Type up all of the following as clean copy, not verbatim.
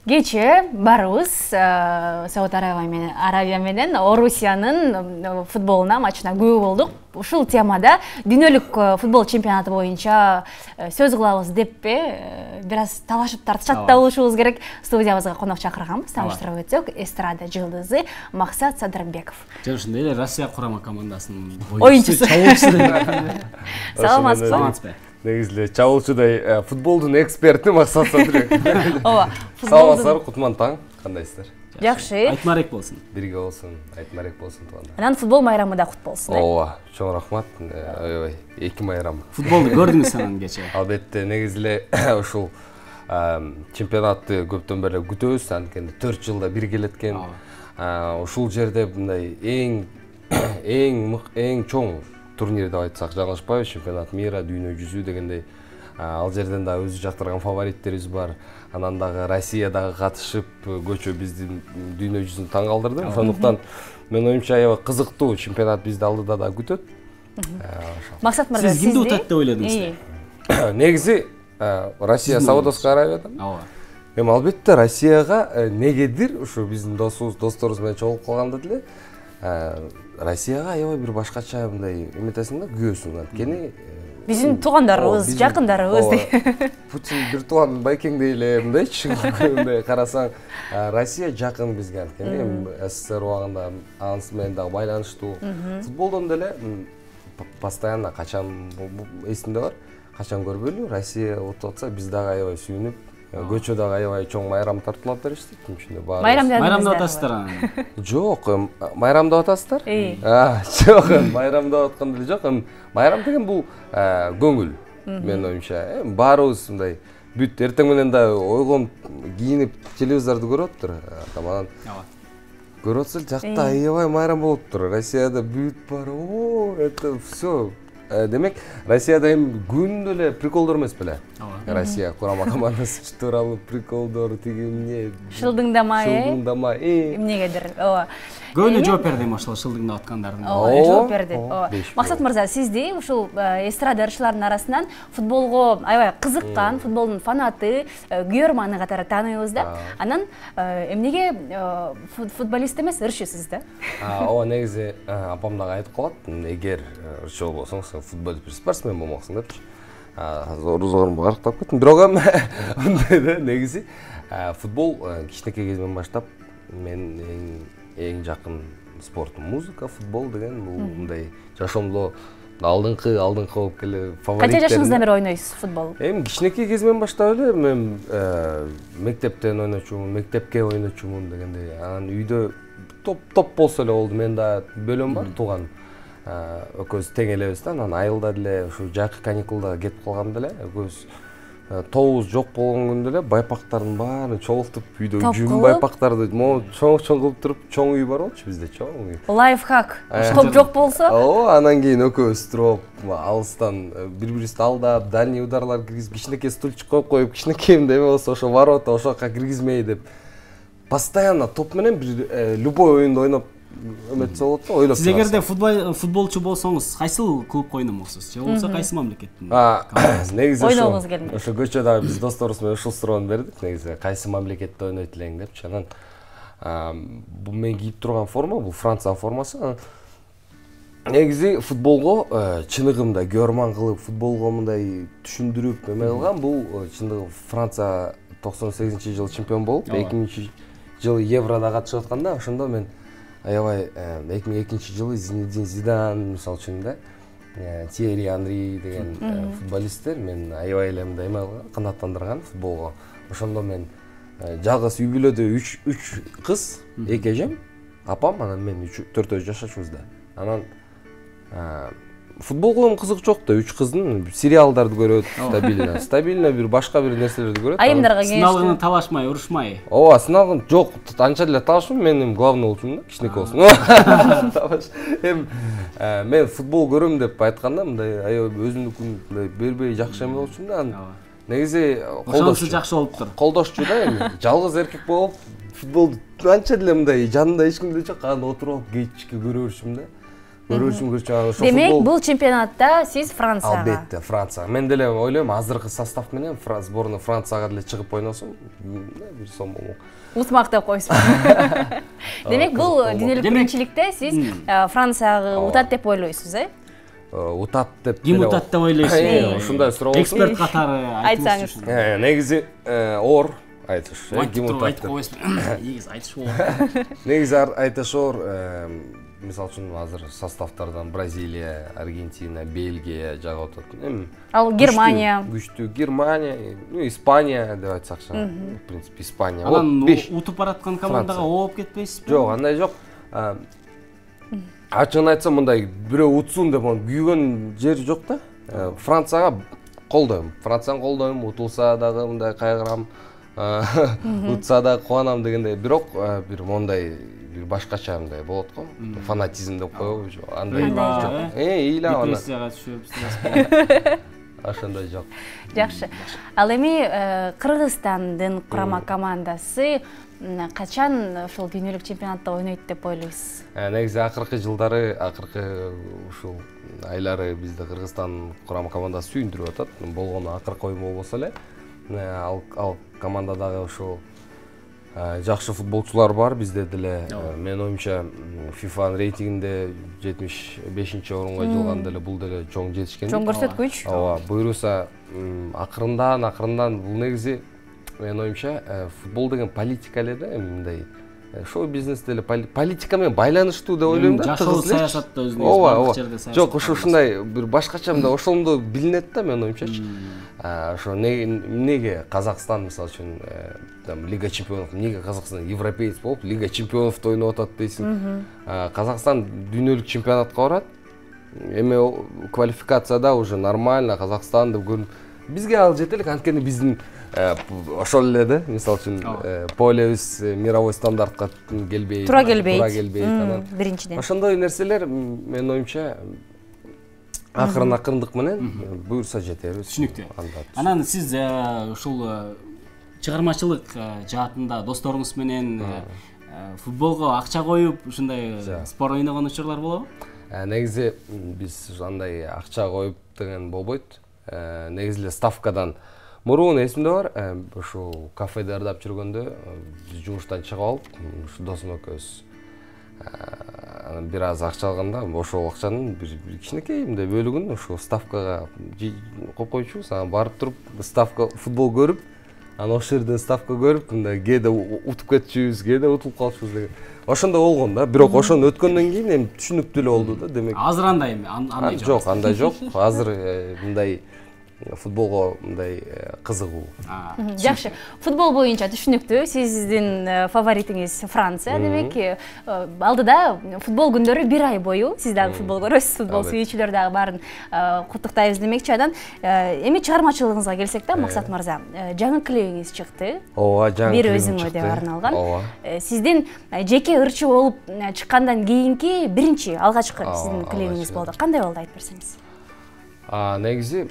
Кече барыбыз Сауд Арабия менен Орусиянын футболуна матчына күбө болдук. Ушул темада дүйнөлүк футбол чемпионаты боюнча сөз кылабыз деппи бир аз талашып тартышат да болушубуз керек. Студиябызга конок чакырганбыз. Тааныштырып өтсөк, эстрада жылдызы Максат Садырбеков. Жана ошондой эле Россия курама командасынын оюнчусу. Саламатсызбы? Негизинде чабуулчудай футболдун эксперти Максат Садырбеков. Ооба. Саламатсыздар, кутман таң. Кандайсыздар? Жакшы. Айтмарек болсун. Бирге болсун, айтмарек болсун туугандар. Анан футбол майрамы да кут болсун. Ооба, чоң рахмат. Аябай, эки майрам. Футболду көрдүңүз анан кече? Албетте, негизинде ушул чемпионатты көптөн бери күтөбүз, анткени 4 жылда бир келет экен. Ушул жерде мындай эң чоң турнир деп айтсак жаңылышпайбыз, чемпионат мира, дүйнө жүзү дегендей. Ал жерден да өзү жактырган фавориттерибиз бар. Анан дагы Россия дагы катышып, көчө биздин дүйнө жүзүн таң калтырды. Ошондуктан мен оюмча аябай кызыктуу чемпионат бизди алдыда да күтөт. Максат мырза, сиз кимди утат деп ойлодуңуз? Негизи Россия Саудовская Аравиядан. Ооба. Эми албетте Россияга негедир ушу биздин досторубуз менен чогулуп калганда деле Россияга аябай бир башкача мындай эметесиң да, күбөсүң. Анткени биздин туугандарыбыз, жакындарыбыз дейт. Путин бир тууган байкеңдей эле мындайчы, мындай карасаң, Россия жакын бизге, анткени СССР убагында анысы менен дагы байланыштуу. Футболдон деле постоянно качан эсимде бар, качан көрбөйлү, Россия утуп атса биз дагы аябай сүйүнүп, көчө дагы аябай чоң майрам тартуулап беришти. Майрамда атасыздар анан? Жок, майрамда атасыздар? Жок, майрамда аткан деле жок. Майрам деген бул көңүл. Мен оюмча, баарыбыз мындай бүт эртең менен да ойгонуп, кийинип телевизорду көрүп атыптыр. Таман көрүп атса жакта аябай майрам болуп тур. Россияда бүт бар. Это всё. Демек, Россияда эми күндө эле приколдор эмес беле? Россия курама командасы тууралуу приколдор, тиги эмне? Шылдыңдамай, эмнегедир. Ооба. Көбүнө жооп бердим ошол шылдыңдап аткандардын. Ооба, жооп берди. Максат мырза, сизди ушул эстрада ырчылардын арасынан футболго аябай кызыккан, футболдун фанаты, күйөрманы катары тааныйбыз да. Анан эмнеге футболист эмес, ырчысыз да? Ооба, негизи апам дагы айтып калат, эгер ырчы болбосоң, сен футболист, спортсмен болмоксуң депчи. Зору арыктап кеттим. Бирок мындай да, негизи футбол кичинекей кезимден баштап мен эң жакын спортум музыка, футбол деген бул мындай жашоомдо алдыңкы болуп келе фавориттерим. Канча жашыңыздан бери ойнойсуз футбол? Эми кичинекей кезимден баштап эле мен мектептен ойночумун, мектепке ойночумун дегендей. Анан үйдө топ болсо эле болду. Мен да бөлөм бар, тууган. Экөөбүз тең элебиз да, анан айылда деле ушу жайкы каникулда кетип калганда эле экөөбүз тобубуз жок болгон күндө эле байпактардын баарын чогултуп, үйдө жүн байпактарды чоң кылып туруп, чоң үй бар болчу бизде, чоң үй. Лайфхак. Топ жок болсо? Ооба, анан кийин экөөбүз туруп, алыстан бири-бирибизди алдап, дальний ударлар киргизип, кичинекей стульчик коюп, кичинекей эме болсо ошо ворота, ошока киргизмей деп. Постоянно топ менен бир любой оюнду ойноп эметсе болот да, ойлоп. Сиз эгерде футболчу болсоңуз, кайсыл клубка ойномоксуз? Же болбосо кайсы мамлекеттин? Негизи ойногуңуз келмек. Ошо көчөдө биз досторубуз менен ушул суроону бердик. Негизи кайсы мамлекетте ойнойт элең депчи. Анан бул мен кийип турган форма, бул Франция формасы. Негизи футболго чыныгымда көрман кылып, футболго мындай түшүндүрүп эме кылган, бул чындыгы Франция 98-жылы чемпион болуп, 2000-жылы Еврода катышып атканда, ошондо мен аябай 2002-жылы Зинедин Зидан, мисалы үчүн да, Тьерри Анри деген футболисттер мен аябай эле мындай эме канааттандырган футболго. Ошондо мен жалгыз үй бүлөдө 3 кыз, 2 эжем, апам, анан мен 4 жашачубуз да. Анан футболго кызык жок да, 3 кыздын сериалдарды көрөт, стабильно бир башка бир нерселерди көрөт. Айымдарга кеңеш. Сыналгын талашмай, урушмай. Ооба, сыналгын жок, анча деле талашмайм, мен главный болчумун да, кичинекей болсун. Мен футбол көрөм деп айтканда мындай аябай өзүмдүкүн мындай бербей жакшы эме болчумун да. Негизи ошонусу жакшы болуптур. Колдошчу да эми. Жалгыз эркек болуп футболду анча деле мындай жанында эч кимде жок, анан отуруп кечке көрө берчүмүн да. көрүүсүм ошо демек бул чемпионатта сиз Францияга. Албетте Францияга. Мен деле ойлойм азыркы состав менен сборная Францияга деле чыгып ойносом бир сом болмок. Утмак деп койсун. Демек бул дүйнөлүк биринчиликте сиз Францияга утат деп ойлойсуз, Утат деп. Ким утат деп ойлойсуз? Ушундай суроо болсо. Эксперт катары айтсаңыз. Негизи оор айтыш. Ким утат деп. Негизи айтыш болот. Негизи айтыш оор. Мисалы үчүн азыр составтардан Бразилия, Аргентина, Бельгия жагып атат. Ал Германия. Күчтүү Германия, Испания деп айтсак, в принципе, Испания. Анан утуп бараткан командага ооп кетпейсизби? Жок, андай жок. Ачыгын айтсам, мындай бирөө утсун деп күйгөн жер жок да. Францияга колдойм. Францияны колдойм, утулса дагы мындай кайгырам, утса дагы кубанам дегендей. Бирок бир мондай бир башкача мындай болот го. Фанатизм деп коебу, андай жок. Ыйла аны. Депрессияга түшүп. Ошондой жок. Жакшы. Ал эми Кыргызстандын курама командасы качан ушул дүйнөлүк чемпионатта ойнойт деп ойлойсуз? Негизи акыркы жылдары, акыркы ушул айлары бизде Кыргызстан курама командасы сүйүндүрүп атат. Болгону акыркы ойын болбосо эле, ал командадагы ушул жакшы футболчулар бар бизде деле. Мен оюмча FIFA рейтингинде 75-орунга жылган деле бул деле чоң жетишкен. Чоң көрсөткүч. Ооба, буйруса акырындан бул негизи мен оюмча футбол деген политика эле да, мындай шоу бизнес деле политика менен байланыштуу деп ойлойм да. Жашоо саясатта өзүнүн бардык жерде саясат. Жок, ушундай бир башкача мындай ошондо билинет да мен оюмчачы. Ошо неге Казакстан мисалы үчүн Лига чемпионов, неге Казакстан европеец болуп Лига чемпионовдо ойноп атат дейсиң. Казакстан дүйнөлүк чемпионатка барат. Эми квалификацияда уже нормально Казакстан деп көрүнүп. Бизге ал жете элек, анткени биздин ошол эле да, мисалы үчүн полебиз мировой стандартка келбейт. Туура келбейт. Биринчиден. Ошондой нерселер мен оюмча акырындык менен буйрса жетебиз. Түшүнүктүү. Анан сиз ушул чыгармачылык жаатында досторуңуз менен футболго акча коюп ушундай спорт ойногон учурлар болобу? Негизи биз андай акча коюп деген болбойт. Негизи эле ставкадан мурун эсимде бар, ушул кафеде ырдап жүргөндө биз жумуштан чыгып алып, ушу досум экөөбүз бир аз акча алганда, ошол акчанын бир кичинекей мындай бөлүгүн ошол ставкага коюп койчубуз. Анан барып туруп ставка футбол көрүп, анан ошол жерден ставка көрүп, мындай кээде утуп кетчүбүз, кээде утулуп калчубуз деген. Ошондой болгон да, бирок ошону өткөндөн кийин эми түшүнүктүү эле болду да, демек. Азыр андай эми? Жок, андай жок. Азыр мындай футболго мындай кызыгуу. Жакшы. Футбол боюнча түшүнүктүү. Сиздин фаворитиңиз Франция, демек алдыда футбол күндөрү бир ай бою сиз дагы футбол көрөсүз, футбол сүйүүчүлөр дагы баарын куттуктайбыз демекчи. Анан эми чыгармачылыгыңызга келсек да, Максат мырза, жаңы клипиңиз чыкты. Ооба, жаңы бир өзүңө деп арналган. Сиздин жеке ырчы болуп чыккандан кийинки биринчи алгачкы сиздин клипиңиз болду. Кандай болду, айтып берсеңиз? Негизи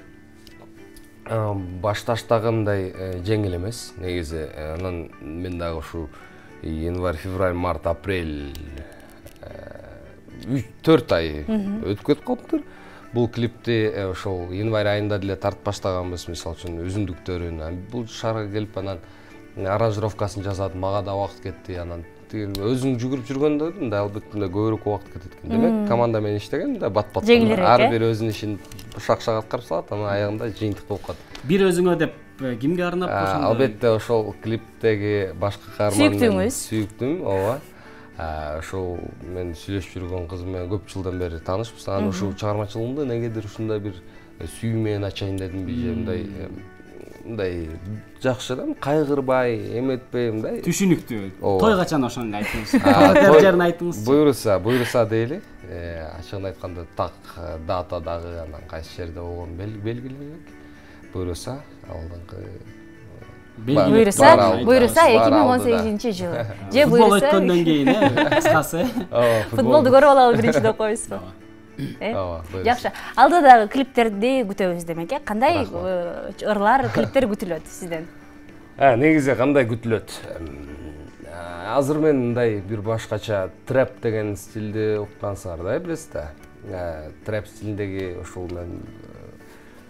башташтагы мындай жеңил эмес, негизи. Анан мен дагы ушу январь, февраль, март, апрель 4 ай өтүп кетип калыптыр. Бул клипти ошол январь айында деле тартып баштаганбыз, мисалы үчүн үзүндүктөрүн. Бул шаарга келип анан аранжировкасын жасадым, мага да убакыт кетти. Анан өзүң жүгүрүп жүргөндө мындай албетте көбүрөөк убакыт кетет экен. Демек команда менен иштеген да бат-бат. Ар бир өзүнүн ишин шак-шак аткарып салат, анан аягында жыйынтык болуп калат. Бир өзүңө деп кимге арнап ошондой? Албетте ошол клиптеги башкы каарман сүйүктүм, ооба. Ошол мен сүйлөшүп жүргөн кыз менен көп жылдан бери таанышпыз. Анан ушул чыгармачылыгымды негедир ушундай бир сүйүү менен ачайын дедим, мындай жакшы да, кайгырбай, эметпей мындай. Түшүнүктүү. Той качан ошону айтыңыз. Жерин айтыңыз. Буйруса дейли. Ачыгын айтканда так дата дагы анан кайсы жерде болгон белгилебек. Буйруса алдыңкы буйруса 2018-жылы. Же футбол өткөндөн кийин, кыскасы. Футболду көрүп алалы биринчи деп коебузбу? Жакшы. Алдыдагы клиптерди күтөбүз демек, кандай ырлар, клиптер күтүлөт сизден? Негизи кандай күтүлөт? азыр мен мындай бир башкача трэп деген стилди уккансыңар да, билесиз да. Трэп стилиндеги ушул мен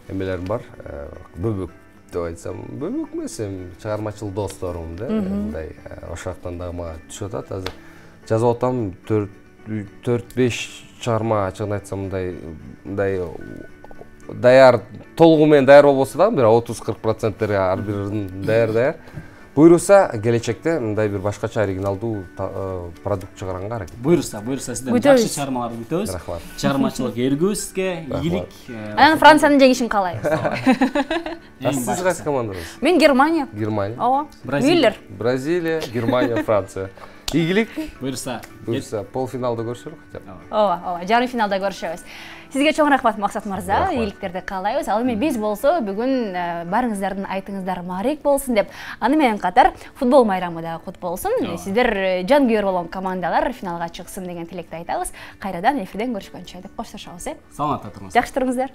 эмелерим бар. Бөбөк деп айтсам, бөбөк эмес, чыгармачыл досторум да. Мындай ошол жактан дагы мага түшүп атат. Азыр жазып атам 4-5 чыгарма, ачыгын айтсам, мындай даяр, толугу менен даяр болбосо да, бир 30-40% ар биринин даяр. Буйруса келечекте мындай бир башкача оригиналдуу продукт чыгаранга аракет. Буйруса сизден жакшы чыгармаларды күтөбүз. Рахмат. Чыгармачылык эргүү сизге, ийгилик. Анан Франциянын жеңишин каалайбыз. Сиз кайсы командаңыз? Мен Германия. Германия. Ооба. Бразилия. Бразилия, Германия, Франция. Ийгилик. Буйруса. Полуфиналда көрүшөлүк хотя бы. Ооба, жарым финалда көрүшөбүз. Сизге чоң рахмат Максат мырза, ийгиликтерди каалайбыз. Ал эми биз болсо бүгүн барыңыздардын айтыңыздар маарек болсун деп, аны менен катар футбол майрамы да кут болсун. Сиздер жангүйөр болгон командалар финалга чыксын деген тилекти айтабыз. Кайрадан эфирден көрүшкөнчө деп коштошобуз. Саламатта туруңуз. Жакшы туруңуздар.